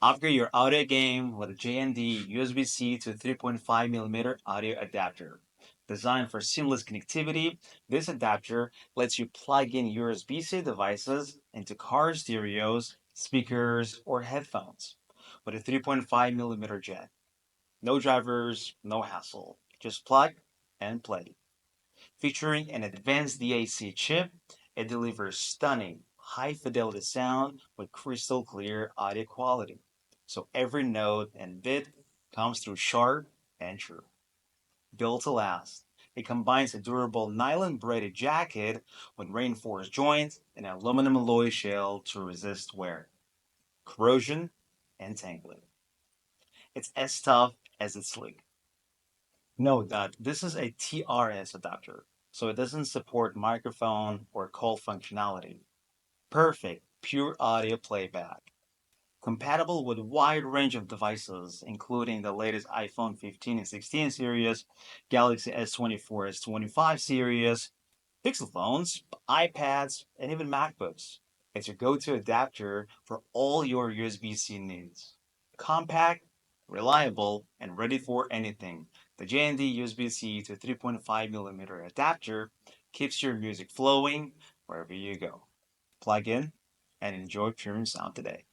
Upgrade your audio game with a JND USB-C to 3.5mm audio adapter. Designed for seamless connectivity, this adapter lets you plug in USB-C devices into car stereos, speakers, or headphones with a 3.5mm jack. No drivers, no hassle. Just plug and play. Featuring an advanced DAC chip, it delivers stunning, high fidelity sound with crystal clear audio quality. So every note and bit comes through sharp and true. Built to last, it combines a durable nylon braided jacket with reinforced joints and aluminum alloy shell to resist wear, corrosion, and tangling. It's as tough as it's sleek. Note that this is a TRS adapter, so it doesn't support microphone or call functionality. Perfect, pure audio playback. Compatible with a wide range of devices, including the latest iPhone 15 and 16 series, Galaxy S24, S25 series, Pixel phones, iPads, and even MacBooks. It's your go-to adapter for all your USB-C needs. Compact, reliable, and ready for anything. The JND USB-C to 3.5mm adapter keeps your music flowing wherever you go. Plug in and enjoy premium sound today.